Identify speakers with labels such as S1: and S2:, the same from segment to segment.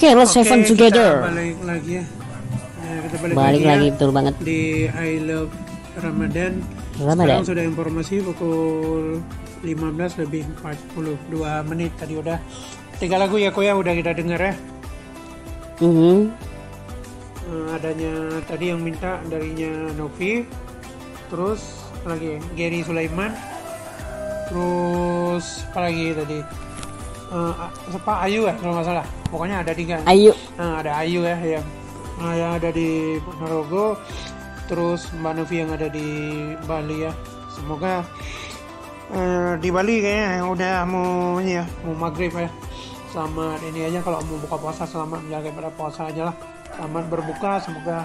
S1: Oke, let's have fun together.
S2: Kita balik lagi ya. Kita
S1: Balik lagi betul banget
S2: di I Love Ramadan. Sekarang sudah informasi pukul 15 lebih 42 menit. Tadi udah 3 lagu ya Koya udah kita dengar ya. Adanya tadi yang minta darinya Novi, terus lagi Gary Sulaiman, terus apa lagi tadi Ayu ya kalau nggak salah, pokoknya ada 3.
S1: Ayu.
S2: Ada Ayu ya yang ada di Ponorogo, terus Mbak Novi yang ada di Bali ya. Semoga di Bali kayaknya udah mau maghrib ya. Selamat ini aja kalau mau buka puasa, selamat menjaga pada puasa aja lah. Selamat berbuka, semoga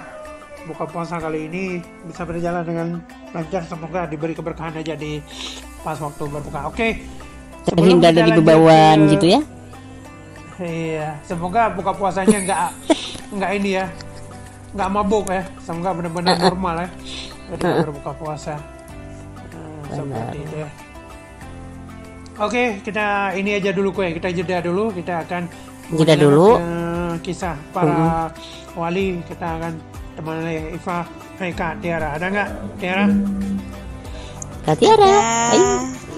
S2: buka puasa kali ini bisa berjalan dengan lancar, semoga diberi keberkahan aja di pas waktu berbuka. Oke.
S1: Terhindar dari bebauan gitu ya.
S2: Iya, semoga buka puasanya nggak ini ya, nggak mabuk ya. Semoga benar-benar normal ya. Ketika berbuka puasa. Seperti itu ya. Oke, kita ini aja dulu kita jeda dulu. Kita akan
S1: jeda dulu.
S2: Kisah para wali. Kita akan temani Iva, Kak Tiara. Ada nggak Tiara?
S1: Kak Tiara.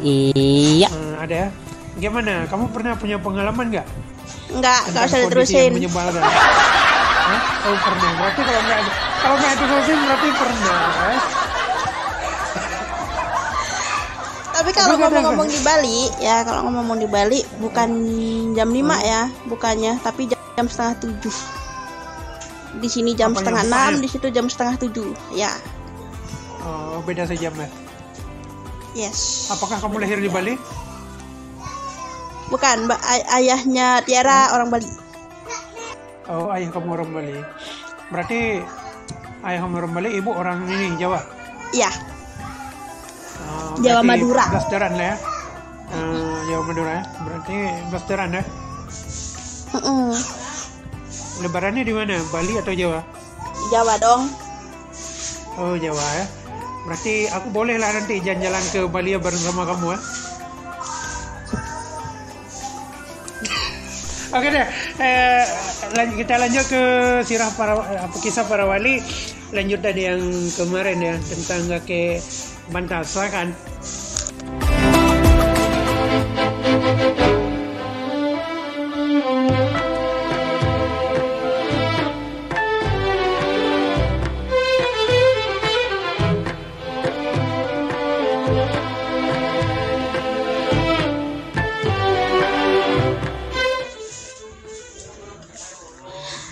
S1: Iya.
S2: Ada ya. Gimana? Kamu pernah punya pengalaman nggak?
S3: Enggak usah diterusin.
S2: Menyebalkan. Oh pernah. Berarti kalau nggak diterusin berarti pernah.
S3: Tapi kalau ngomong-ngomong di Bali ya, kalau ngomong di Bali bukan jam 5 ya, bukannya, tapi jam setengah 7. Di sini jam setengah 6, di situ jam setengah 7 ya.
S2: Oh, beda sejam ya.
S3: Yes.
S2: Apakah kamu lahir di Bali?
S3: Bukan, ayahnya Tiara orang Bali.
S2: Oh, ayah kamu orang Bali. Berarti ayah kamu orang Bali, ibu orang ini Jawa?
S3: Iya. Jawa Madura.
S2: Blasteran lah ya. Jawa Madura ya. Berarti blasteran ya. Lebarannya di mana? Bali atau Jawa?
S3: Jawa dong.
S2: Oh, Jawa ya. Berarti aku boleh lah nanti jalan-jalan ke Bali bareng sama kamu ya. Oke deh, kita lanjut ke kisah para wali. Lanjut tadi yang kemarin ya tentang kakek bantal, silakan.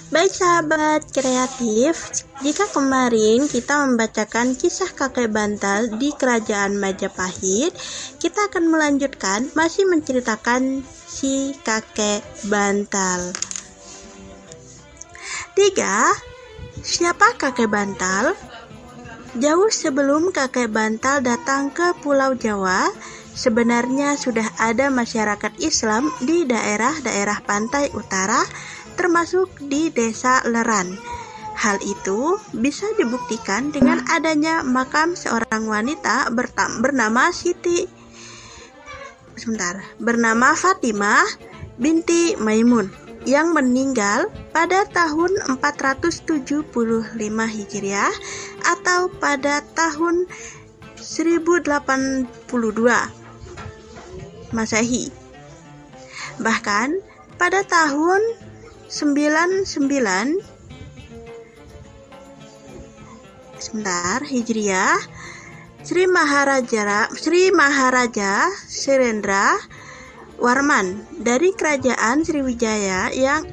S3: Baik sahabat kreatif, jika kemarin kita membacakan kisah kakek bantal di kerajaan Majapahit, kita akan melanjutkan masih menceritakan si kakek bantal. 3. Siapa kakek bantal? Jauh sebelum kakek bantal datang ke Pulau Jawa, sebenarnya sudah ada masyarakat Islam di daerah-daerah pantai utara, termasuk di desa Leran. Hal itu bisa dibuktikan dengan adanya makam seorang wanita bernama Fatimah binti Maimun yang meninggal pada tahun 475 Hijriah atau pada tahun 1082 Masehi. Bahkan pada tahun 99 Hijriah, Sri Maharaja Sirendra Warman dari kerajaan Sriwijaya yang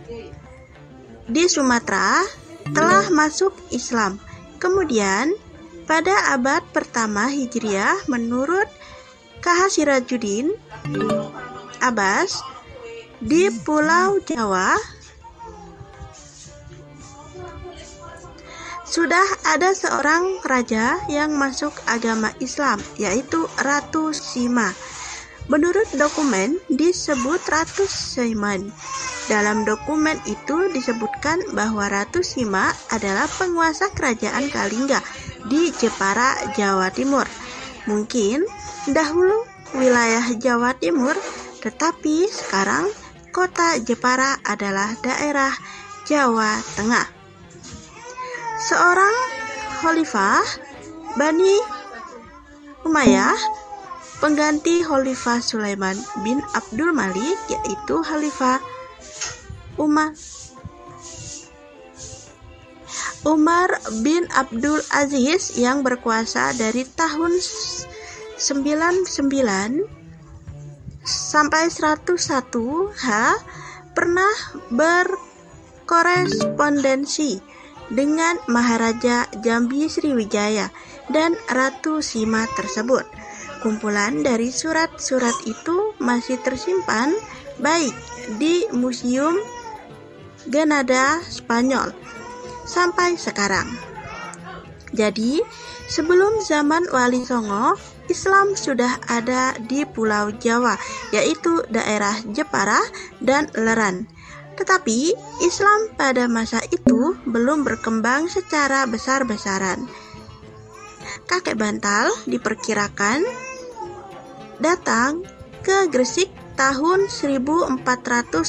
S3: di Sumatera telah masuk Islam. Kemudian pada abad pertama Hijriah, menurut K.H. Sirajuddin Abbas, di Pulau Jawa sudah ada seorang raja yang masuk agama Islam, yaitu Ratu Sima. Menurut dokumen disebut Ratu Saiman. Dalam dokumen itu disebutkan bahwa Ratu Sima adalah penguasa kerajaan Kalingga di Jepara, Jawa Timur. Mungkin dahulu wilayah Jawa Timur, tetapi sekarang kota Jepara adalah daerah Jawa Tengah. Seorang khalifah Bani Umayyah pengganti Khalifah Sulaiman bin Abdul Malik, yaitu Khalifah Umar bin Abdul Aziz yang berkuasa dari tahun 99 sampai 101 pernah berkorespondensi dengan Maharaja Jambi Sriwijaya dan Ratu Sima tersebut. Kumpulan dari surat-surat itu masih tersimpan baik di Museum Granada, Spanyol sampai sekarang. Jadi, sebelum zaman Wali Songo, Islam sudah ada di Pulau Jawa, yaitu daerah Jepara dan Leran. Tetapi, Islam pada masa itu belum berkembang secara besar-besaran. Kakek Bantal diperkirakan datang ke Gresik tahun 1404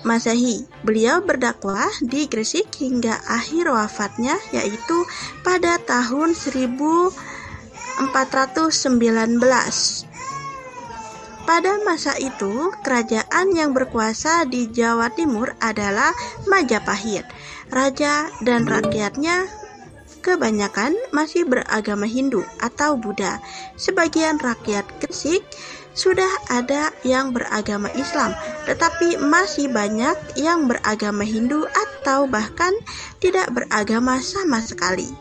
S3: Masehi. Beliau berdakwah di Gresik hingga akhir wafatnya, yaitu pada tahun 1419. Pada masa itu, kerajaan yang berkuasa di Jawa Timur adalah Majapahit. Raja dan rakyatnya kebanyakan masih beragama Hindu atau Buddha. Sebagian rakyat Gresik sudah ada yang beragama Islam, tetapi masih banyak yang beragama Hindu atau bahkan tidak beragama sama sekali.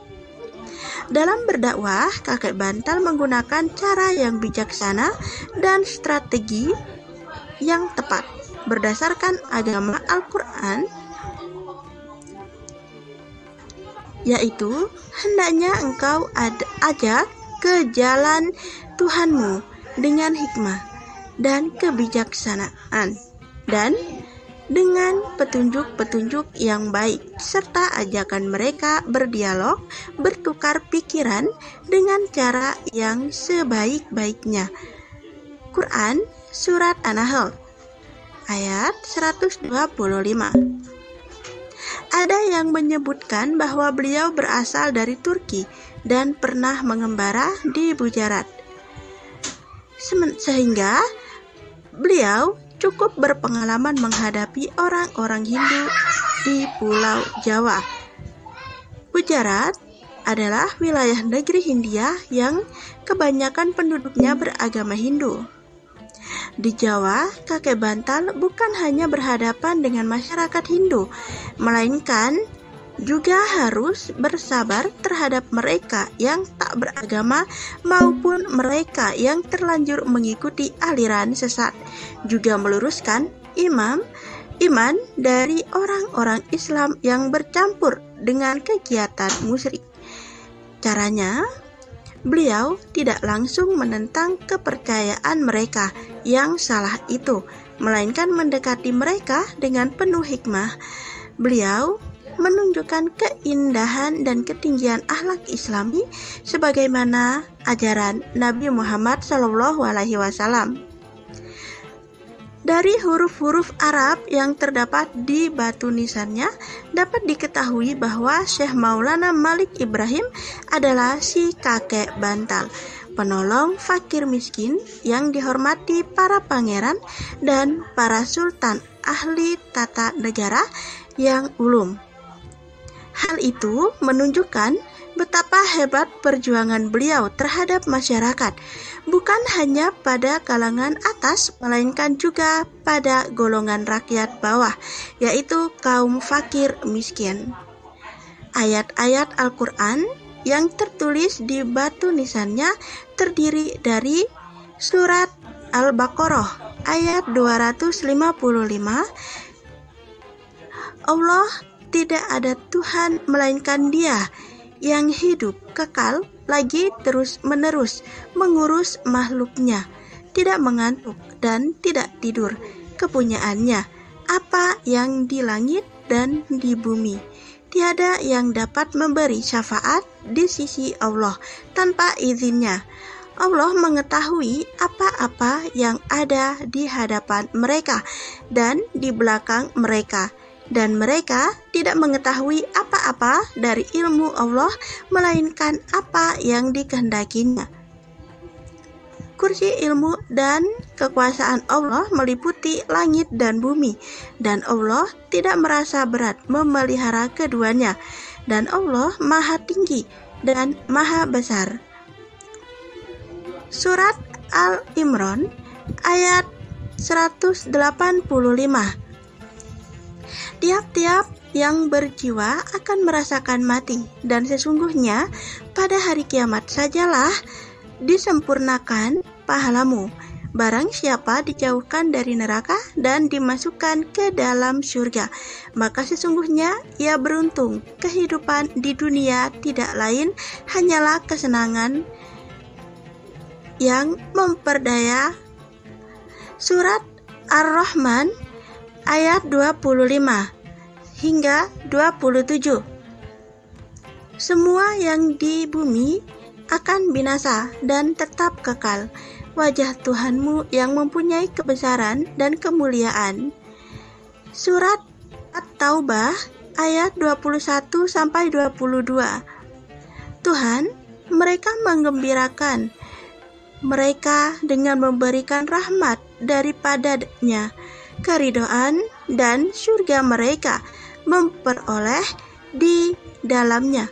S3: Dalam berdakwah, kakek Bantal menggunakan cara yang bijaksana dan strategi yang tepat. Berdasarkan agama Al-Quran, yaitu hendaknya engkau ajak ke jalan Tuhanmu dengan hikmah dan kebijaksanaan dan dengan petunjuk-petunjuk yang baik, serta ajakan mereka berdialog, bertukar pikiran dengan cara yang sebaik-baiknya. Quran Surat An-Nahl ayat 125. Ada yang menyebutkan bahwa beliau berasal dari Turki dan pernah mengembara di Gujarat, sehingga beliau cukup berpengalaman menghadapi orang-orang Hindu di Pulau Jawa. Gujarat adalah wilayah negeri Hindia yang kebanyakan penduduknya beragama Hindu. Di Jawa, kakek Bantal bukan hanya berhadapan dengan masyarakat Hindu, melainkan juga harus bersabar terhadap mereka yang tak beragama maupun mereka yang terlanjur mengikuti aliran sesat, juga meluruskan iman dari orang-orang Islam yang bercampur dengan kegiatan musyrik. Caranya, beliau tidak langsung menentang kepercayaan mereka yang salah itu, melainkan mendekati mereka dengan penuh hikmah. Beliau menunjukkan keindahan dan ketinggian akhlak Islami sebagaimana ajaran Nabi Muhammad SAW. Dari huruf-huruf Arab yang terdapat di batu nisannya dapat diketahui bahwa Syekh Maulana Malik Ibrahim adalah si kakek Bantal, penolong fakir miskin yang dihormati para pangeran dan para sultan ahli tata negara yang ulum. Hal itu menunjukkan betapa hebat perjuangan beliau terhadap masyarakat, bukan hanya pada kalangan atas, melainkan juga pada golongan rakyat bawah, yaitu kaum fakir miskin. Ayat-ayat Al-Quran yang tertulis di batu nisannya terdiri dari surat Al-Baqarah ayat 255. Allah tidak ada Tuhan melainkan Dia yang hidup kekal lagi terus-menerus mengurus makhluknya, tidak mengantuk dan tidak tidur. Kepunyaannya apa yang di langit dan di bumi. Tiada yang dapat memberi syafaat di sisi Allah tanpa izinnya. Allah mengetahui apa-apa yang ada di hadapan mereka dan di belakang mereka, dan mereka tidak mengetahui apa-apa dari ilmu Allah melainkan apa yang dikehendakinya. Kursi ilmu dan kekuasaan Allah meliputi langit dan bumi, dan Allah tidak merasa berat memelihara keduanya, dan Allah maha tinggi dan maha besar. Surat Al-Imran ayat 185. Tiap-tiap yang berjiwa akan merasakan mati, dan sesungguhnya pada hari kiamat sajalah disempurnakan pahalamu. Barang siapa dijauhkan dari neraka dan dimasukkan ke dalam surga, maka sesungguhnya ia beruntung. Kehidupan di dunia tidak lain hanyalah kesenangan yang memperdaya. Surat Ar-Rahman ayat 25 hingga 27. Semua yang di bumi akan binasa dan tetap kekal. Wajah Tuhanmu yang mempunyai kebesaran dan kemuliaan. Surat At-Taubah ayat 21-22. Tuhan, mereka menggembirakan mereka dengan memberikan rahmat daripadanya, keridhaan dan surga mereka memperoleh di dalamnya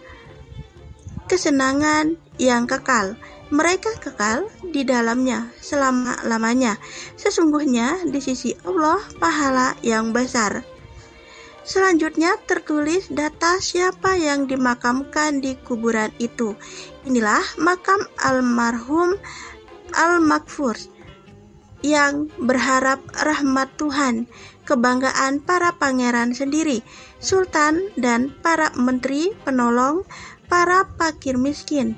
S3: kesenangan yang kekal. Mereka kekal di dalamnya selama-lamanya. Sesungguhnya di sisi Allah pahala yang besar. Selanjutnya tertulis data siapa yang dimakamkan di kuburan itu. Inilah makam almarhum Al-Makfur yang berharap rahmat Tuhan, kebanggaan para pangeran sendiri, sultan dan para menteri penolong, para fakir miskin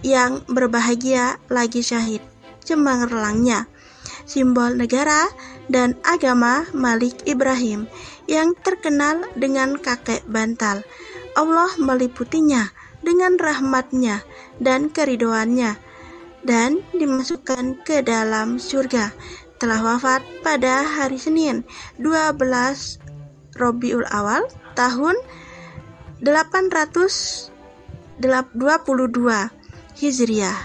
S3: yang berbahagia lagi syahid, cemerlangnya simbol negara dan agama Malik Ibrahim yang terkenal dengan kakek bantal. Allah meliputinya dengan rahmatnya dan keridhoannya dan dimasukkan ke dalam surga. Telah wafat pada hari Senin 12 Rabiul Awal tahun 822 Hijriah.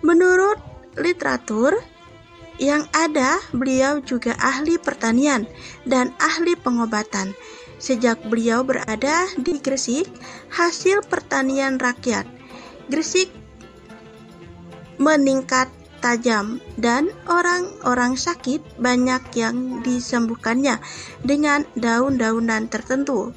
S3: Menurut literatur yang ada, beliau juga ahli pertanian dan ahli pengobatan. Sejak beliau berada di Gresik, hasil pertanian rakyat Gresik meningkat tajam dan orang-orang sakit banyak yang disembuhkannya dengan daun-daunan tertentu.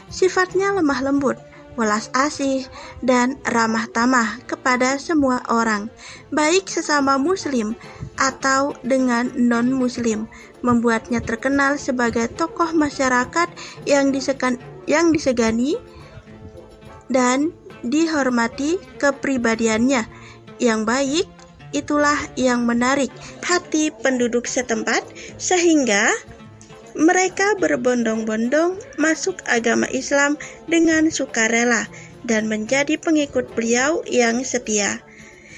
S3: Sifatnya lemah lembut, welas asih, dan ramah tamah kepada semua orang, baik sesama muslim atau dengan non-muslim, membuatnya terkenal sebagai tokoh masyarakat yang disegani dan dihormati. Kepribadiannya yang baik itulah yang menarik hati penduduk setempat, sehingga mereka berbondong-bondong masuk agama Islam dengan sukarela dan menjadi pengikut beliau yang setia.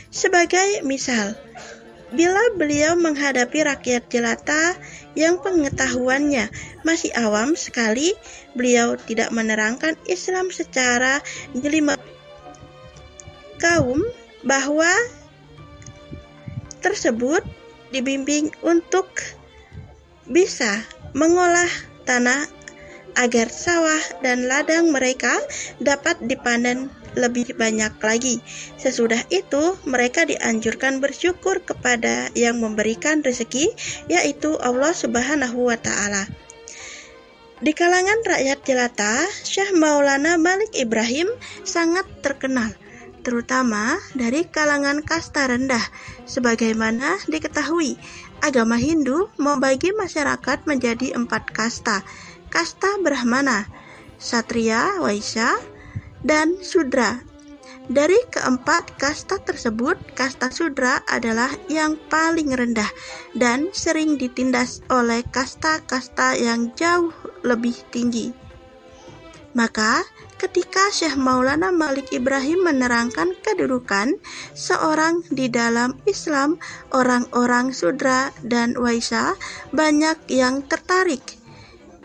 S3: Sebagai misal, bila beliau menghadapi rakyat jelata yang pengetahuannya masih awam sekali, beliau tidak menerangkan Islam secara jelimet. Kaum bahwa tersebut dibimbing untuk bisa mengolah tanah agar sawah dan ladang mereka dapat dipanen lebih banyak lagi. Sesudah itu mereka dianjurkan bersyukur kepada yang memberikan rezeki, yaitu Allah Subhanahu wa Ta'ala. Di kalangan rakyat jelata, Syekh Maulana Malik Ibrahim sangat terkenal, terutama dari kalangan kasta rendah. Sebagaimana diketahui, agama Hindu membagi masyarakat menjadi 4 kasta. Kasta Brahmana, Satria, Waisya, dan Sudra. Dari keempat kasta tersebut, kasta Sudra adalah yang paling rendah dan sering ditindas oleh kasta-kasta yang jauh lebih tinggi. Maka ketika Syekh Maulana Malik Ibrahim menerangkan kedudukan seorang di dalam Islam, orang-orang Sudra dan Waisya banyak yang tertarik.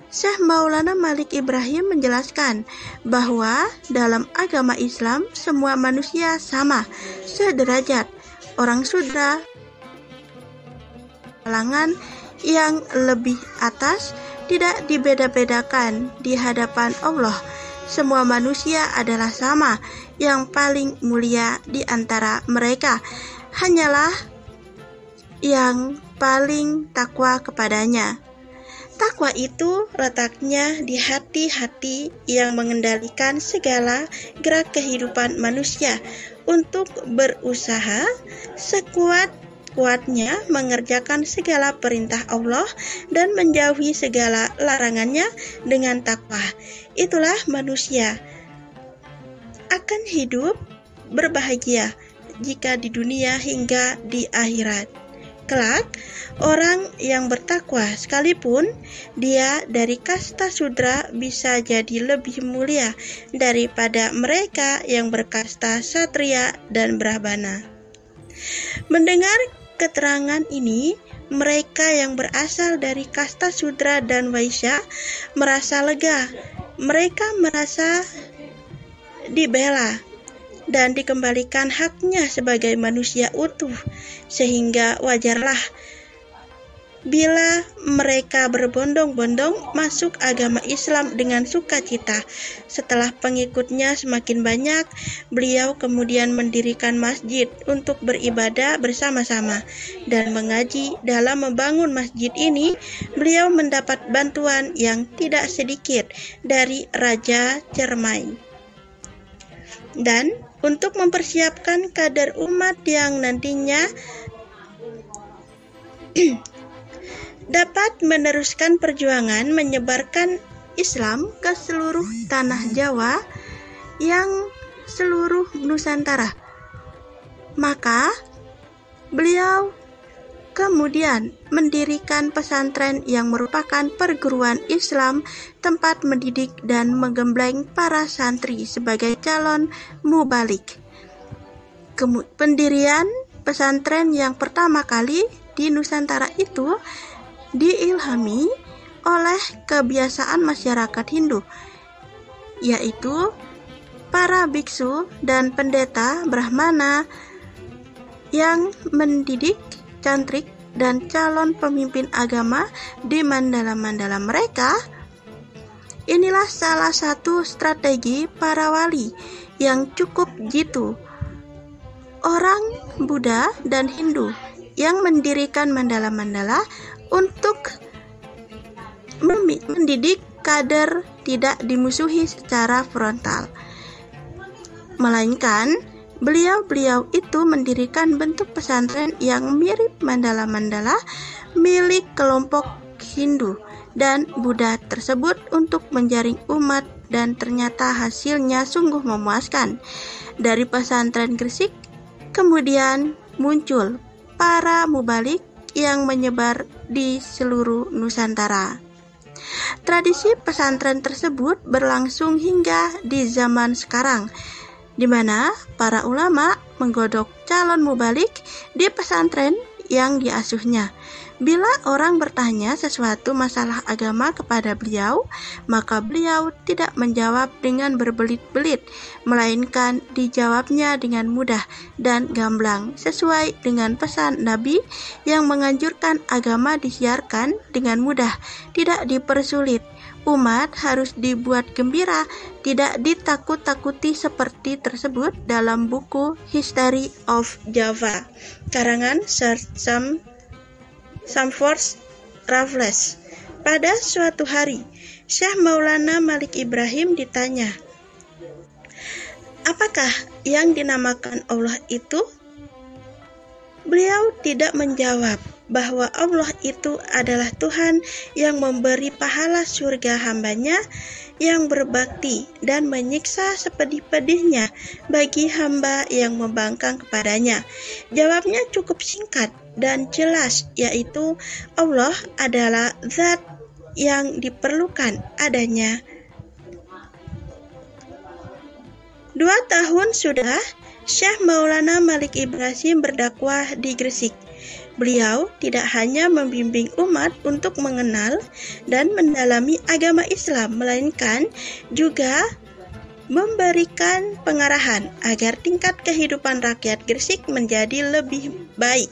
S3: Syekh Maulana Malik Ibrahim menjelaskan bahwa dalam agama Islam semua manusia sama, sederajat. Orang Sudra, kalangan yang lebih atas tidak dibeda-bedakan di hadapan Allah. Semua manusia adalah sama, yang paling mulia di antara mereka hanyalah yang paling takwa kepadanya. Takwa itu letaknya di hati-hati yang mengendalikan segala gerak kehidupan manusia untuk berusaha sekuat-kuatnya mengerjakan segala perintah Allah dan menjauhi segala larangannya dengan takwa. Itulah manusia akan hidup berbahagia jika di dunia hingga di akhirat. Kelak, orang yang bertakwa sekalipun dia dari kasta Sudra bisa jadi lebih mulia daripada mereka yang berkasta Satria dan Brahmana. Mendengar keterangan ini, mereka yang berasal dari kasta Sudra dan Waisya merasa lega. Mereka merasa dibela dan dikembalikan haknya sebagai manusia utuh, sehingga wajarlah bila mereka berbondong-bondong masuk agama Islam dengan sukacita. Setelah pengikutnya semakin banyak, beliau kemudian mendirikan masjid untuk beribadah bersama-sama dan mengaji. Dalam membangun masjid ini, beliau mendapat bantuan yang tidak sedikit dari Raja Cermain. Dan untuk mempersiapkan kader umat yang nantinya dapat meneruskan perjuangan menyebarkan Islam ke seluruh tanah Jawa yang seluruh Nusantara. Maka beliau kemudian mendirikan pesantren yang merupakan perguruan Islam, tempat mendidik dan menggembleng para santri sebagai calon mubalik. Pendirian pesantren yang pertama kali di Nusantara itu diilhami oleh kebiasaan masyarakat Hindu, yaitu para biksu dan pendeta Brahmana yang mendidik cantrik dan calon pemimpin agama di mandala-mandala mereka. Inilah salah satu strategi para wali yang cukup jitu. Orang Buddha dan Hindu yang mendirikan mandala-mandala untuk mendidik kader tidak dimusuhi secara frontal, melainkan beliau-beliau itu mendirikan bentuk pesantren yang mirip mandala-mandala milik kelompok Hindu dan Buddha tersebut untuk menjaring umat, dan ternyata hasilnya sungguh memuaskan. Dari pesantren Gresik kemudian muncul para mubalik yang menyebar di seluruh Nusantara. Tradisi pesantren tersebut berlangsung hingga di zaman sekarang, di mana para ulama menggodok calon mubalik di pesantren yang diasuhnya. Bila orang bertanya sesuatu masalah agama kepada beliau, maka beliau tidak menjawab dengan berbelit-belit, melainkan dijawabnya dengan mudah dan gamblang, sesuai dengan pesan Nabi yang menganjurkan agama disiarkan dengan mudah, tidak dipersulit. Umat harus dibuat gembira, tidak ditakut-takuti seperti tersebut dalam buku History of Java, karangan Sir Stamford Raffles. Pada suatu hari, Syekh Maulana Malik Ibrahim ditanya, "Apakah yang dinamakan Allah itu?" Beliau tidak menjawab bahwa Allah itu adalah Tuhan yang memberi pahala surga hambanya yang berbakti dan menyiksa sepedih-pedihnya bagi hamba yang membangkang kepadanya. Jawabnya cukup singkat dan jelas, yaitu Allah adalah zat yang diperlukan adanya 2 tahun sudah Syekh Maulana Malik Ibrahim berdakwah di Gresik. Beliau tidak hanya membimbing umat untuk mengenal dan mendalami agama Islam, melainkan juga memberikan pengarahan agar tingkat kehidupan rakyat Gresik menjadi lebih baik.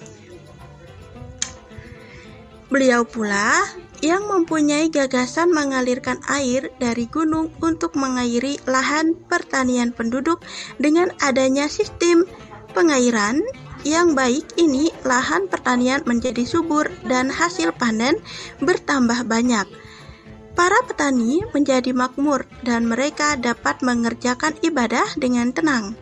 S3: Beliau pula yang mempunyai gagasan mengalirkan air dari gunung untuk mengairi lahan pertanian penduduk. Dengan adanya sistem pengairan yang baik ini, lahan pertanian menjadi subur dan hasil panen bertambah banyak. Para petani menjadi makmur dan mereka dapat mengerjakan ibadah dengan tenang.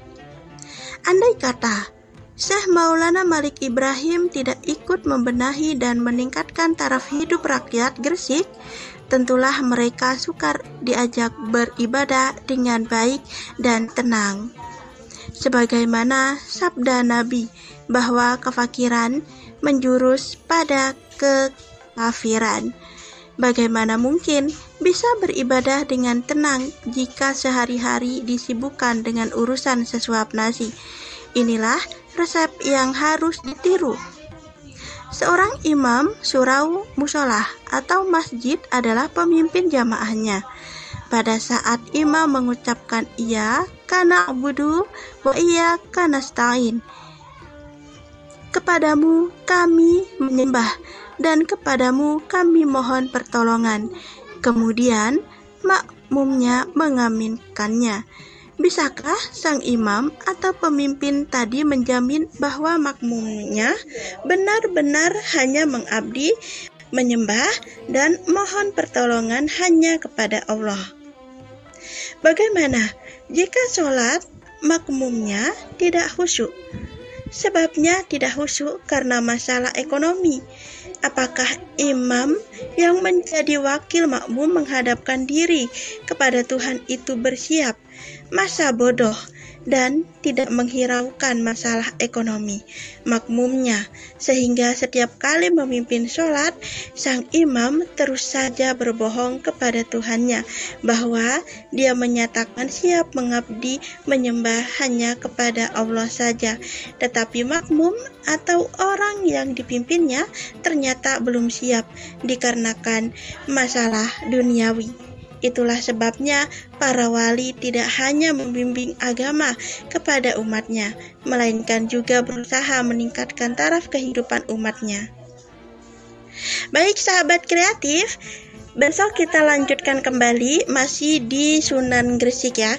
S3: Andai kata Syekh Maulana Malik Ibrahim tidak ikut membenahi dan meningkatkan taraf hidup rakyat Gresik, tentulah mereka sukar diajak beribadah dengan baik dan tenang. Sebagaimana sabda Nabi bahwa kefakiran menjurus pada kekafiran. Bagaimana mungkin bisa beribadah dengan tenang jika sehari-hari disibukkan dengan urusan sesuap nasi? Inilah resep yang harus ditiru. Seorang imam surau musolah atau masjid adalah pemimpin jamaahnya. Pada saat imam mengucapkan iyyaka na'budu wa iyyaka nasta'in, kepadamu kami menyembah dan kepadamu kami mohon pertolongan. Kemudian makmumnya mengaminkannya. Bisakah sang imam atau pemimpin tadi menjamin bahwa makmumnya benar-benar hanya mengabdi, menyembah, dan mohon pertolongan hanya kepada Allah? Bagaimana jika sholat makmumnya tidak khusyuk? Sebabnya tidak khusyuk karena masalah ekonomi. Apakah imam yang menjadi wakil makmum menghadapkan diri kepada Tuhan itu bersiap? Masa bodoh dan tidak menghiraukan masalah ekonomi makmumnya, sehingga setiap kali memimpin sholat, sang imam terus saja berbohong kepada Tuhannya bahwa dia menyatakan siap mengabdi menyembah hanya kepada Allah saja, tetapi makmum atau orang yang dipimpinnya ternyata belum siap dikarenakan masalah duniawi. Itulah sebabnya para wali tidak hanya membimbing agama kepada umatnya, melainkan juga berusaha meningkatkan taraf kehidupan umatnya. Baik sahabat kreatif, besok kita lanjutkan kembali masih di Sunan Gresik ya.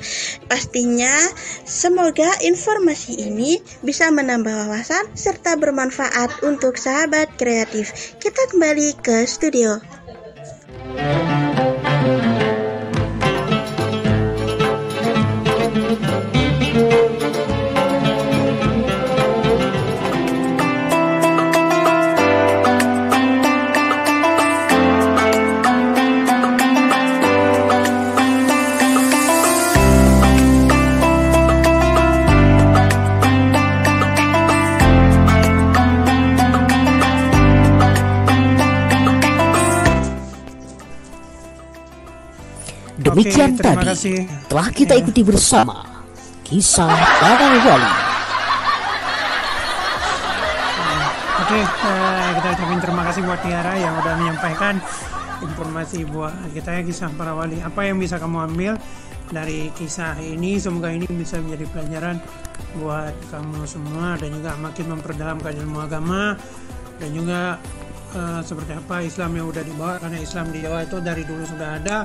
S3: Pastinya semoga informasi ini bisa menambah wawasan serta bermanfaat untuk sahabat kreatif. Kita kembali ke studio.
S1: Demikian
S2: terima
S1: tadi
S2: kasih.
S1: telah kita ikuti bersama kisah para wali.
S2: Oke, kita ucapin terima kasih buat Tiara yang udah menyampaikan informasi buat kita ya, kisah para wali. Apa yang bisa kamu ambil dari kisah ini? Semoga ini bisa menjadi pelajaran buat kamu semua dan juga makin memperdalam ilmu agama dan juga seperti apa Islam yang udah dibawa, karena Islam di Jawa itu dari dulu sudah ada.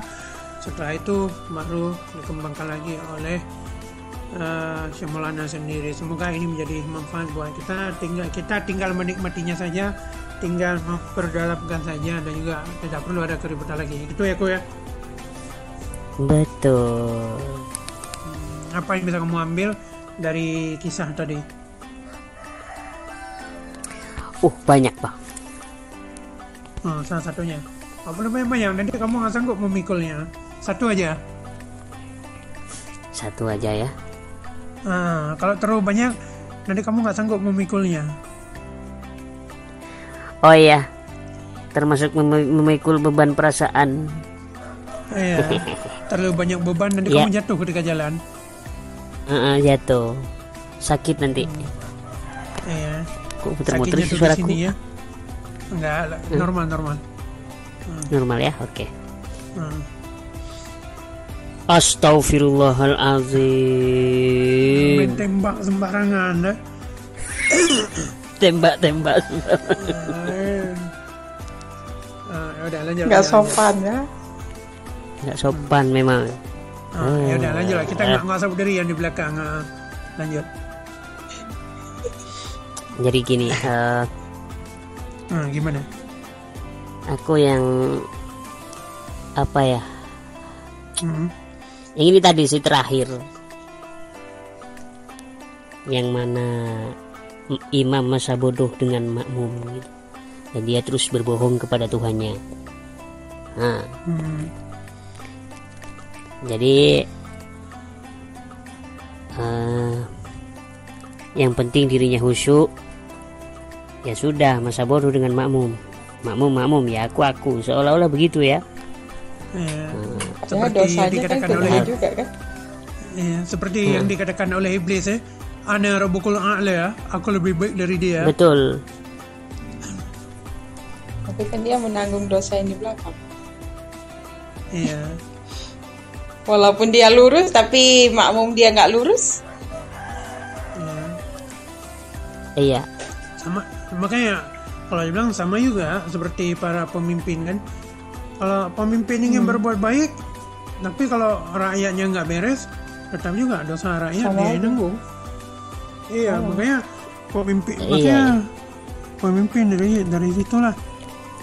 S2: Setelah itu baru dikembangkan lagi oleh Syekh Maulana sendiri. Semoga ini menjadi manfaat buat kita tinggal menikmatinya saja, tinggal memperdalamkan saja, dan juga tidak perlu ada keributan lagi. Itu ya Ko ya.
S1: Betul.
S2: Apa yang bisa kamu ambil dari kisah tadi?
S1: Banyak Pak.
S2: Salah satunya. Apa namanya? Nanti kamu nggak sanggup memikulnya. Satu aja ya. Kalau terlalu banyak nanti kamu nggak sanggup memikulnya.
S1: Oh iya, termasuk memikul beban perasaan.
S2: Iya. Terlalu banyak beban nanti kamu jatuh ketika jalan.
S1: Jatuh sakit nanti.
S2: Iya.
S1: Kok muter-muter
S2: Sakitnya
S1: sih
S2: tuh di
S1: suaraku?
S2: sini ya. Enggak, normal.
S1: Normal ya, oke.
S2: Hmm.
S1: Astagfirullahalazim.
S2: Main tembak sembarangan dah.
S1: Tembak.
S2: Udah lanjut.
S4: Nggak sopan ya.
S1: Nggak sopan memang.
S2: Ya udah lanjut lah. Kita nggak usah berdiri yang di belakang. Lanjut.
S1: Jadi gini,
S2: Gimana?
S1: aku yang apa ya?
S2: Hmm.
S1: Yang ini tadi sih terakhir, yang mana imam masa bodoh dengan makmum gitu. Dan dia terus berbohong kepada Tuhannya. Nah, jadi yang penting dirinya khusyuk. Ya sudah, masa bodoh dengan makmum ya aku seolah-olah begitu ya.
S2: Ya,
S4: Padahal
S2: seperti yang
S4: dosanya kan
S2: dikatakan
S4: ke
S2: oleh
S4: dia juga kan.
S2: ya, seperti yang dikatakan oleh iblis ya. Ana rabbukul a'la ya. Aku lebih baik dari dia.
S1: Betul.
S4: Tapi kan dia menanggung dosa yang di belakang.
S2: Iya.
S4: Walaupun dia lurus, tapi makmum dia nggak lurus.
S1: Iya.
S2: Sama, makanya kalau dibilang sama juga seperti para pemimpin kan. Kalau pemimpin ingin berbuat baik, tapi kalau rakyatnya nggak beres, tetap juga dosa rakyat
S4: Sama
S2: dia
S4: aja.
S2: yang nanggung. Iya, makanya pemimpin,
S1: Iya.
S2: pemimpin dari situlah.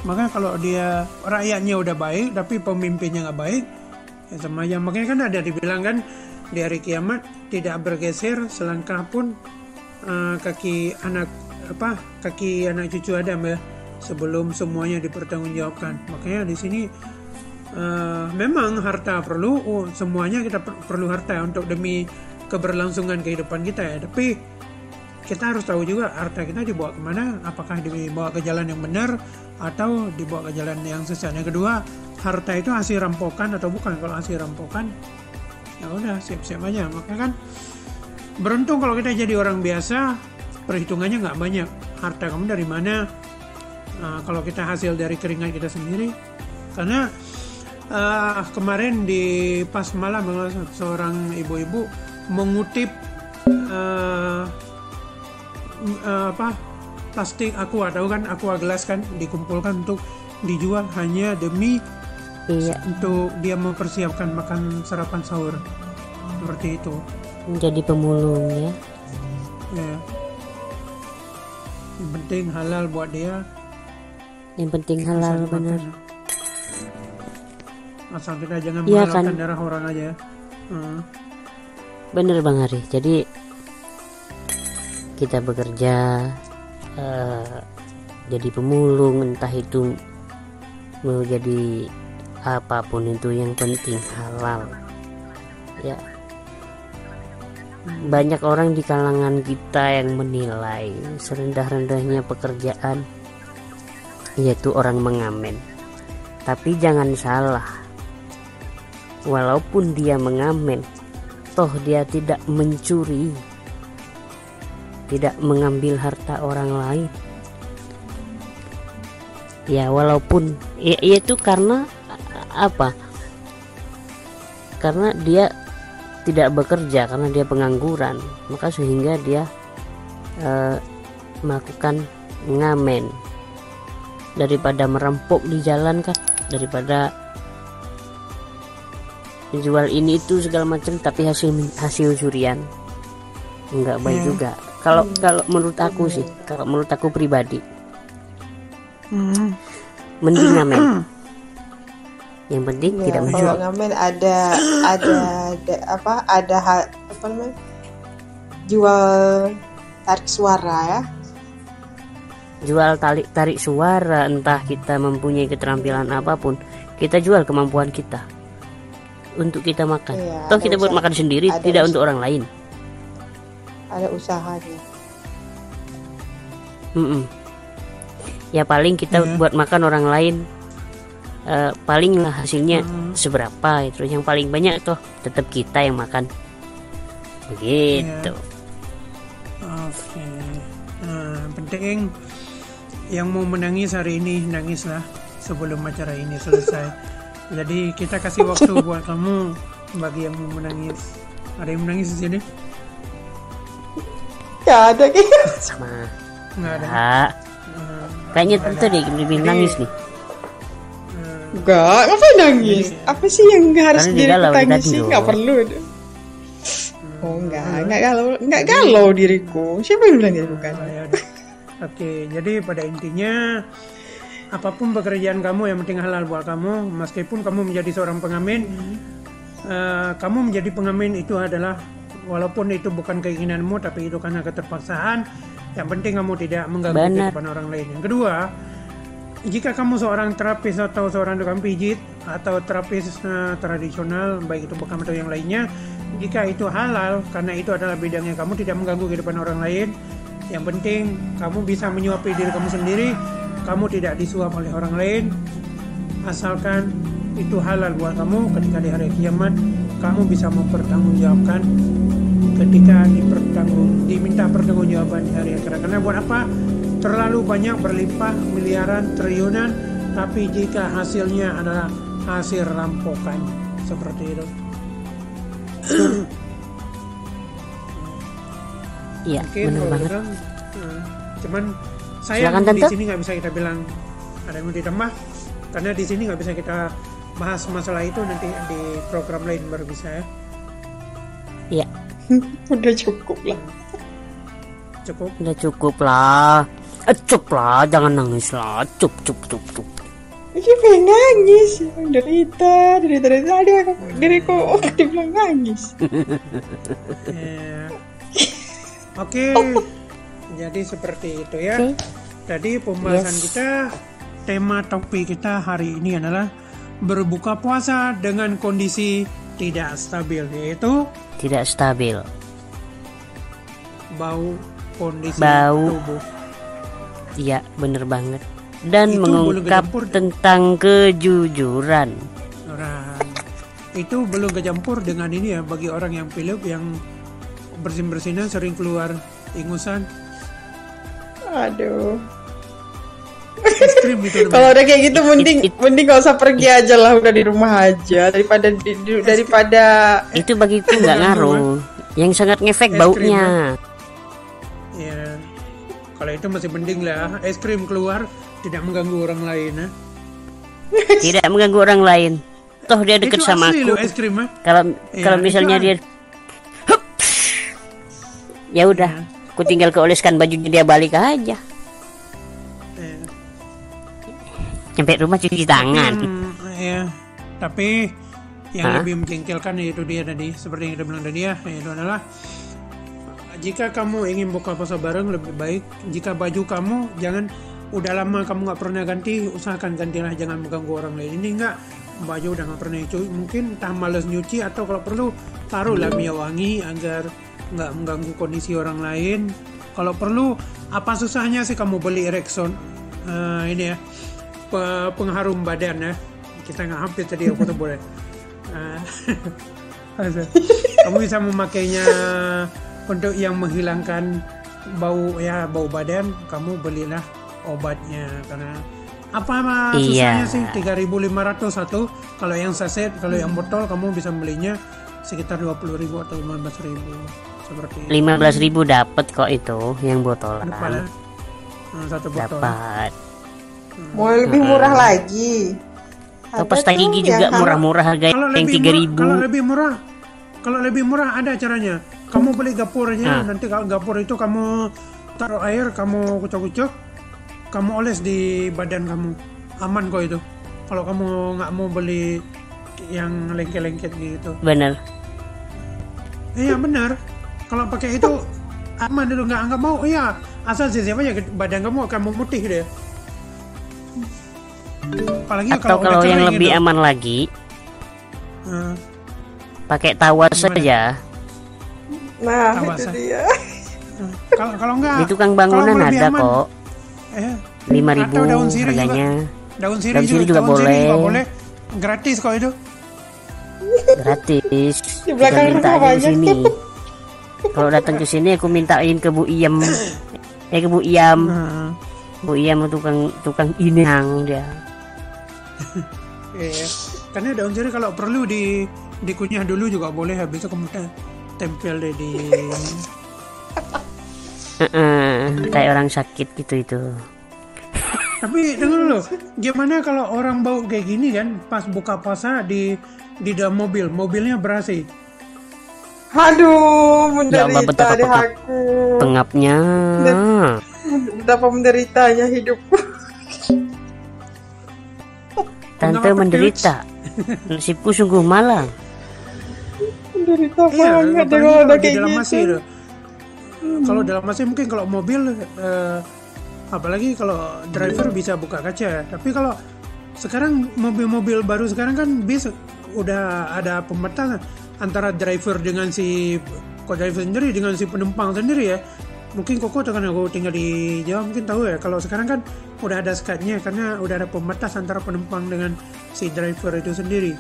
S2: Makanya kalau dia rakyatnya udah baik, tapi pemimpinnya nggak baik, ya sama aja. Makanya kan ada dibilang kan di hari kiamat tidak bergeser selangkah pun kaki anak cucu Adam ya, sebelum semuanya dipertanggungjawabkan. Makanya di sini memang harta perlu, semuanya kita perlu harta untuk demi keberlangsungan kehidupan kita ya. Tapi kita harus tahu juga harta kita dibawa kemana, apakah dibawa ke jalan yang benar atau dibawa ke jalan yang sesat. Yang kedua, harta itu hasil rampokan atau bukan. Kalau hasil rampokan, ya udah siap-siap aja. Makanya kan beruntung kalau kita jadi orang biasa, perhitungannya nggak banyak. Harta kamu dari mana? Kalau kita hasil dari keringat kita sendiri. Karena kemarin di pas malam seorang ibu-ibu mengutip plastik aqua, tahu kan, aqua gelas kan dikumpulkan untuk dijual hanya demi untuk dia mempersiapkan makan sarapan sahur, seperti itu.
S1: Menjadi pemulung ya.
S2: Yang penting halal buat dia.
S1: Yang penting halal, benar.
S2: Asal kita jangan
S1: Iya
S2: menghalalkan
S1: kan?
S2: darah orang aja.
S1: Bener Bang Hari. Jadi kita bekerja jadi pemulung, entah itu mau jadi apapun itu, yang penting halal ya. Banyak orang di kalangan kita yang menilai serendah-rendahnya pekerjaan yaitu orang mengamen. Tapi jangan salah, walaupun dia mengamen, toh dia tidak mencuri, tidak mengambil harta orang lain. Ya walaupun itu karena apa? Karena dia tidak bekerja, karena dia pengangguran, maka sehingga dia melakukan ngamen. Daripada merampok di jalan kan, daripada jual ini itu segala macam tapi hasil curian, nggak baik juga. Kalau menurut aku sih, kalau menurut aku pribadi, mending ngamen. Yang penting
S4: Ya,
S1: tidak
S4: kalau
S1: menjual.
S4: ngamen ada namanya, jual tarik suara ya.
S1: Jual tarik suara, entah kita mempunyai keterampilan apapun, kita jual kemampuan kita untuk kita makan.
S4: Iya,
S1: Toh
S4: ada
S1: kita buat
S4: usaha-
S1: makan sendiri,
S4: ada
S1: tidak
S4: usaha.
S1: untuk orang lain.
S4: Ada usahanya.
S1: Ya paling kita buat makan orang lain, palinglah hasilnya seberapa. Terus yang paling banyak toh tetap kita yang makan. begitu.
S2: Oke. Nah, penting yang mau menangis hari ini nangislah sebelum acara ini selesai. Jadi kita kasih waktu buat kamu bagi yang mau menangis. Ada yang menangis di sini?
S4: Gak ada kayaknya.
S1: Sama.
S2: Nggak ada.
S1: Ah, kayaknya tentu deh lebih nangis nih.
S4: Enggak, ngapain nangis? Apa sih yang harus
S1: Karena dia
S4: diriku
S1: galau
S4: tangisi?
S1: tadi loh.
S4: Nggak perlu. Oh enggak galau diriku. Siapa yang bilang diriku galau?
S2: Ya udah. Oke, jadi pada intinya apapun pekerjaan kamu yang penting halal buat kamu. Meskipun kamu menjadi seorang pengamen, kamu menjadi pengamen itu adalah walaupun itu bukan keinginanmu, tapi itu karena keterpaksaan. Yang penting kamu tidak mengganggu
S1: Benar.
S2: kehidupan orang lain. Yang kedua, jika kamu seorang terapis atau seorang tukang pijit atau terapis tradisional, baik itu bekam atau yang lainnya, jika itu halal karena itu adalah bidangnya, kamu tidak mengganggu kehidupan orang lain. Yang penting kamu bisa menyuapi diri kamu sendiri, kamu tidak disuap oleh orang lain, asalkan itu halal buat kamu. Ketika di hari kiamat kamu bisa mempertanggungjawabkan ketika diminta pertanggungjawaban di hari akhirat. Karena buat apa terlalu banyak berlimpah miliaran triliunan tapi jika hasilnya adalah hasil rampokan seperti itu.
S1: Iya,
S2: Mungkin
S1: benar
S2: kalau
S1: banget.
S2: gitu, cuman saya
S1: Silakan,
S2: di
S1: Tante.
S2: sini nggak bisa kita bilang ada yang mau ditambah karena di sini nggak bisa kita bahas masalah itu, nanti di program lain baru bisa ya.
S1: Iya,
S4: Udah cukup lah.
S2: Cukup.
S1: udah cukup lah. Cup lah, jangan nangis lah. Cup.
S4: Ini pengen nangis. Derita tadi diriku dibilang nangis.
S2: Ya. Oke, jadi seperti itu ya.
S1: Oke.
S2: Jadi pembahasan kita, tema topik kita hari ini adalah berbuka puasa dengan kondisi tidak stabil, yaitu
S1: Tidak stabil.
S2: kondisi
S1: Bau.
S2: tubuh.
S1: Iya, bener banget. Dan
S2: Itu belum
S1: mengungkap
S2: kecampur.
S1: tentang kejujuran.
S2: Nah, itu belum kecampur dengan ini ya, bagi orang yang pilek yang bersin-bersinan sering keluar ingusan.
S4: Aduh.
S2: Es krim gitu.
S4: Kalau udah kayak gitu mending gak usah pergi
S1: Iya.
S4: aja lah, udah di rumah aja daripada
S1: Itu bagiku nggak ngaruh. Yang sangat ngefek
S2: Es krim,
S1: baunya.
S2: Ya, kalau itu masih mending lah. Es krim keluar tidak mengganggu orang lain. Ya.
S1: Tidak mengganggu orang lain. Toh dia deket
S2: Itu
S1: sama
S2: asli
S1: aku.
S2: loh es krim. Ya.
S1: Kalau
S2: Iya,
S1: kalau misalnya
S2: itu
S1: dia Hup. Ya udah, aku tinggal keoleskan bajunya, dia balik aja.
S2: Ya.
S1: Sampai rumah cuci tangan.
S2: Ya, tapi yang
S1: Hah?
S2: lebih menjengkelkan yaitu dia tadi, seperti yang kita bilang tadi ya, yaitu adalah jika kamu ingin buka puasa bareng, lebih baik jika baju kamu jangan udah lama kamu nggak pernah ganti, usahakan gantilah, jangan mengganggu orang lain. Ini enggak, baju udah nggak pernah cuci, mungkin entah males nyuci atau kalau perlu taruhlah minyak wangi agar nggak mengganggu kondisi orang lain. Kalau perlu, apa susahnya sih kamu beli Rexona ini ya, pengharum badan ya. Kita nggak hampir tadi aku tuh boleh. Kamu bisa memakainya untuk yang menghilangkan bau badan. Kamu belilah obatnya, karena apa susahnya sih 3.500 satu. Kalau yang saset, kalau yang botol kamu bisa belinya sekitar 20.000 atau 15.000 seperti itu.
S1: 15.000 dapat kok itu yang botolan.
S2: Depan, satu botol.
S1: Dapat.
S4: mau lebih murah lagi.
S1: Atau pasta gigi juga murah-murah, harga yang 3.000.
S2: Kalau lebih murah ada caranya. Kamu beli gapurnya, nanti kalau gapur itu kamu taruh air, kamu kucuk-kucuk, kamu oles di badan kamu, aman kok itu. Kalau kamu nggak mau beli yang lengket-lengket gitu.
S1: Bener.
S2: Iya benar. Kalau pakai itu aman itu, nggak mau. Iya, asal siapa ya badan kamu putih deh. Apalagi
S1: Atau kalau yang lebih
S2: gitu.
S1: aman lagi,
S2: Nah,
S1: pakai tawas saja.
S4: Nah,
S2: Apa
S4: itu
S2: sah?
S4: dia.
S2: Kalau enggak
S1: Di tukang bangunan
S2: kalau lebih
S1: ada
S2: aman,
S1: kok. 5.000
S2: atau daun sirih
S1: harganya.
S2: Daun sirih
S1: Daun sirih juga
S2: daun sirih
S1: boleh.
S2: boleh. Gratis kok itu.
S1: Gratis.
S4: Di belakang
S1: Tinggal minta
S4: rumah
S1: aja di
S4: banyak
S1: sini.
S4: tuh.
S1: Kalau datang ke sini aku mintain ke Bu Iem. Ke Bu Iam. Bu Iam tukang inang dia.
S2: Karena daun jeruk kalau perlu dikunyah dulu juga boleh, habis itu kemudian tempel deh di
S1: kayak orang sakit gitu itu.
S2: Tapi dengar dulu, gimana kalau orang bau kayak gini kan pas buka puasa di dalam mobilnya ber-AC.
S4: Aduh,
S1: Ya Allah,
S4: menderita
S1: betapa
S4: deh aku.
S1: pengapnya.
S4: Betapa menderitanya hidupku.
S1: Tante menderita. Nasibku sungguh malang.
S4: Menderita
S2: Iya,
S4: banget deh
S2: apalagi
S4: kalau
S2: kalau
S4: ada
S2: di
S4: kayak
S2: dalam
S4: gitu.
S2: AC tuh. Kalau dalam AC mungkin, kalau mobil apalagi kalau driver bisa buka kaca. Tapi kalau sekarang mobil-mobil baru sekarang kan bisa udah ada pembatas antara driver dengan si driver sendiri dengan si penumpang sendiri ya. Mungkin Koko karena aku tinggal di Jawa mungkin tahu ya, kalau sekarang kan udah ada skatnya karena udah ada pembatas antara penumpang dengan si driver itu sendiri.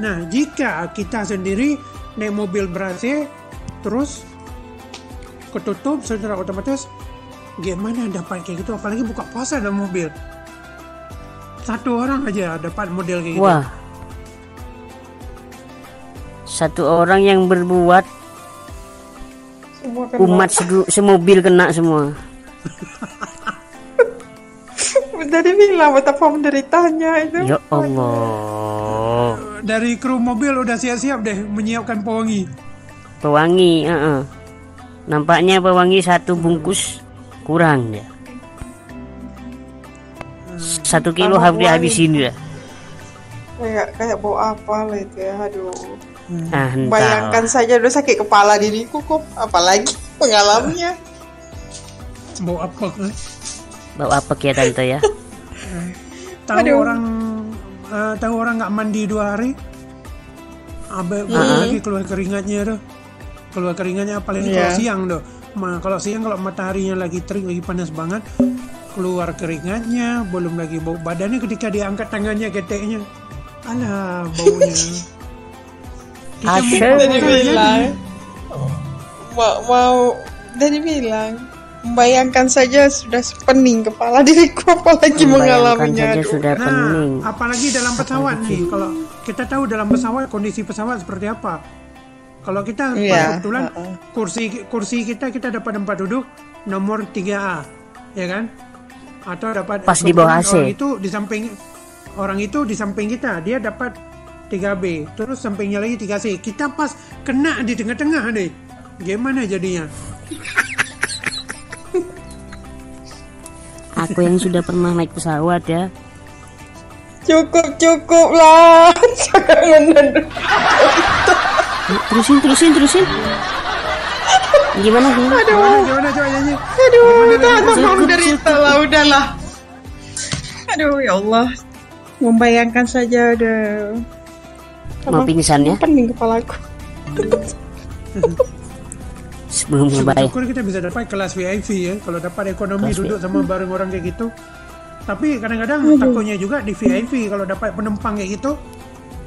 S2: Nah, jika kita sendiri naik mobil ber-AC terus ketutup secara otomatis, gimana dapat kayak gitu, apalagi buka puasa dalam mobil. Satu orang aja dapat model kayak gitu.
S1: Wah. Satu orang yang berbuat,
S4: Semua kena.
S1: umat semobil kena semua.
S4: Tadi bilang betapa menderitanya itu.
S1: Ya Allah.
S2: Dari kru mobil udah siap-siap deh menyiapkan pewangi.
S1: Pewangi, nampaknya pewangi 1 bungkus kurang ya. 1 kilo
S4: Tambah
S1: harus dihabisin ya.
S4: Kayak bau apa lah itu ya, aduh.
S1: Ah, entah.
S4: Bayangkan saja udah sakit kepala diriku kok, apalagi pengalamannya.
S2: Bau apa kan?
S1: Bau apa ya tante ya?
S2: Tahu
S4: Aduh.
S2: orang nggak mandi 2 hari, belum lagi keluar keringatnya tuh. Keluar keringatnya apalagi kalau siang tuh. Kalau siang, kalau mataharinya lagi terik, lagi panas banget, keluar keringatnya, belum lagi bau badannya ketika diangkat tangannya keteknya. Alah, baunya.
S1: Asyik.
S4: Dari bilang mau dari bilang membayangkan saja sudah pening kepala diriku, apalagi
S1: Membayangkan
S4: mengalaminya.
S1: saja
S4: Aduh.
S1: sudah pening.
S2: Apalagi dalam pesawat nih. Kalau kita tahu dalam pesawat kondisi pesawat seperti apa. Kalau kita
S4: Iya,
S2: kebetulan kursi kita dapat tempat duduk nomor 3A, ya kan? Atau dapat
S1: Pas di bawah AC.
S2: Orang itu di samping kita, dia dapat 3B, terus sampingnya lagi 3C. Kita pas kena di tengah-tengah deh. Gimana jadinya?
S1: Aku yang sudah pernah naik pesawat ya.
S4: Cukup lah. Jangan menunduk.
S1: Terusin. Gimana?
S2: Gimana coba nyanyi?
S4: Aduh, tak menderita lah, udahlah. Aduh, ya Allah. Membayangkan saja udah
S1: Mau pingsan ya?
S4: pening kepalaku.
S1: Sebelum ngebayang.
S2: Syukur kita bisa dapat kelas VIP ya. Kalau dapat ekonomi
S1: Kelas
S2: duduk sama bareng orang kayak gitu. Tapi kadang-kadang takutnya juga di VIP kalau dapat penumpang kayak gitu.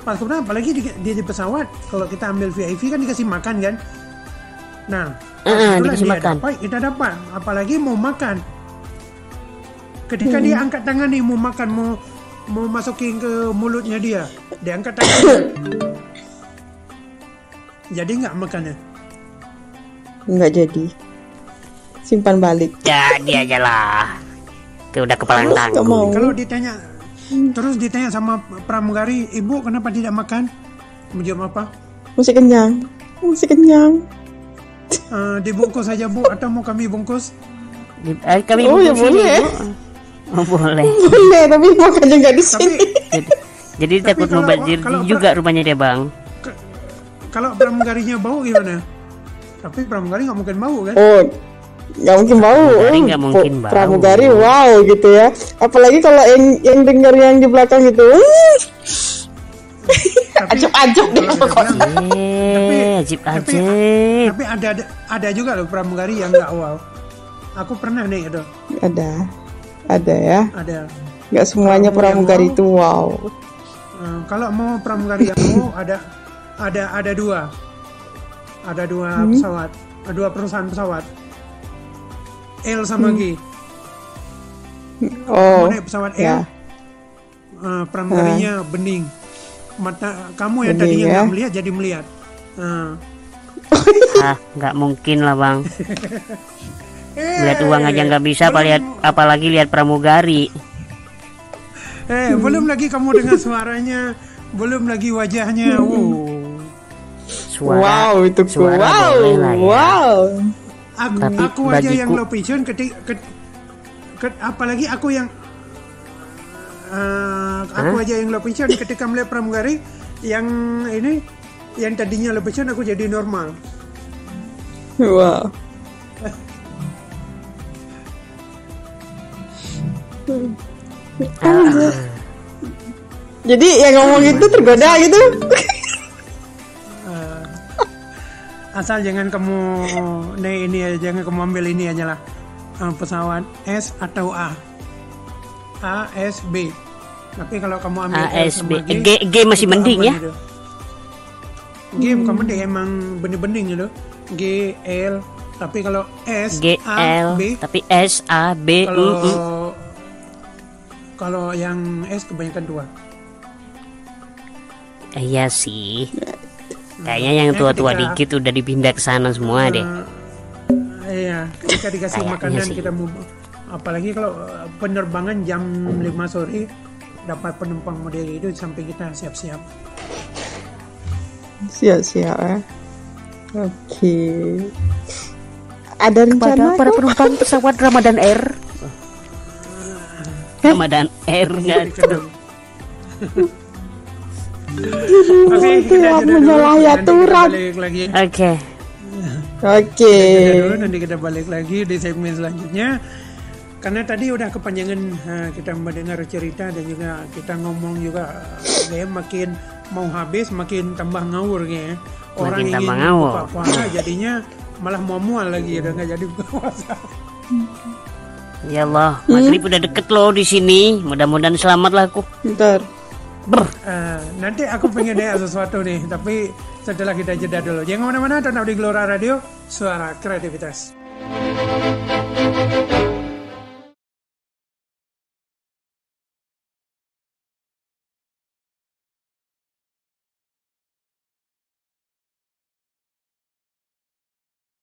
S2: Pas kemudian apalagi di pesawat, kalau kita ambil VIP kan dikasih makan kan. Nah,
S1: dikasih makan.
S2: Kita dapat. Apalagi mau makan. Ketika dia angkat tangan nih mau makan, mau masukin ke mulutnya dia angkat tangan. Jadi nggak makannya.
S4: Enggak jadi. Simpan balik.
S1: Jadi aja lah. Itu udah kepalang
S4: Nggak
S1: tangguh.
S4: mau.
S2: Kalau ditanya sama pramugari, ibu kenapa tidak makan? Menjawab apa?
S4: Masih kenyang.
S2: Dibungkus saja bu, atau mau kami bungkus?
S1: Kami
S4: Oh, ya
S1: bungkus ini,
S4: boleh.
S1: Bu. Oh, boleh.
S4: Boleh, tapi makannya nggak di sini.
S1: Jadi takut
S2: kalau-
S1: mubazir
S2: kalau-
S1: juga rumahnya dia bang.
S2: Kalau pramugarinya bau gimana? Tapi pramugari nggak mungkin bau kan?
S4: Oh, nggak mungkin bau.
S1: Pramugari nggak mungkin bau.
S4: Pramugari wow gitu ya. Apalagi kalau yang dengar yang di belakang gitu. Ajab-ajab deh pokoknya.
S1: Ajib
S2: Tapi
S1: ajib.
S2: ada juga loh pramugari yang nggak wow. Aku pernah nih itu,
S4: Ada ya.
S2: ada.
S4: Nggak semuanya
S2: Kalau yang
S4: pramugari
S2: mau-
S4: itu wow.
S2: Kalau mau pramugari yang mau ada dua pesawat. dua perusahaan pesawat, L sama G.
S4: Oh,
S2: Kamu naik pesawat L,
S4: ya.
S2: pramugarinya bening. Mata kamu yang
S4: Bening,
S2: tadinya
S4: ya.
S2: nggak melihat jadi melihat.
S1: Nggak mungkin lah bang. Lihat uang aja nggak bisa, apalagi lihat pramugari.
S2: Belum lagi kamu dengar suaranya, belum lagi wajahnya.
S1: Suara,
S4: Wow, itu
S1: suara
S4: wow,
S1: boleh lah ya.
S4: wow.
S1: Tapi
S2: Aku aja yang
S1: bagiku-
S2: low vision apalagi aku yang aku aja yang low vision ketika melihat pramugari yang ini, yang tadinya low vision aku jadi normal.
S4: Wow. Jadi yang ngomong itu tergoda gitu.
S2: Asal jangan kamu ini aja, jangan kamu ambil ini aja lah, pesawat S atau A S B. Tapi kalau kamu ambil L
S1: ASB,
S2: sama
S1: G masih
S2: itu
S1: mending
S2: aman
S1: ya.
S2: gitu. G bukan mending, emang bening-bening gitu. G L, tapi kalau S
S1: G
S2: A
S1: L
S2: B,
S1: tapi S A B
S2: kalau yang S kebanyakan dua.
S1: Iya sih. Kayaknya yang tua-tua
S2: ketika-
S1: dikit udah dipindah ke sana semua deh.
S2: Iya, ketika dikasih
S1: Kayaknya
S2: makanan
S1: sih.
S2: kita mau, apalagi kalau penerbangan jam 5 sore dapat penumpang model itu sampai kita siap-siap.
S4: Siap-siap ya. Oke. Ada rencana
S1: Pada para
S4: kah?
S1: penumpang pesawat Ramadan Air. Ramadan Air nggak tuh.
S2: Oke,
S4: itu
S2: kita
S4: yang
S2: jeda dulu.
S4: menyalahi
S2: Nanti kita
S4: aturan.
S2: balik lagi.
S1: Oke.
S4: Oke.
S2: Jeda dulu, nanti kita balik lagi di segmen selanjutnya. Karena tadi udah kepanjangan kita mendengar cerita dan juga kita ngomong juga, kayak makin mau habis makin tambah ngawur kayaknya. Orang
S1: Makin
S2: ingin
S1: tambah ngawur.
S2: buka puasa jadinya malah mau mual lagi, udah nggak jadi buka puasa.
S1: Ya Allah, maghrib udah deket loh di sini. Mudah-mudahan selamat lah aku.
S4: Bentar.
S2: Nanti aku pengen nanya sesuatu nih, tapi setelah kita jeda dulu. Jangan kemana-mana, tetap di Gelora Radio, suara kreativitas.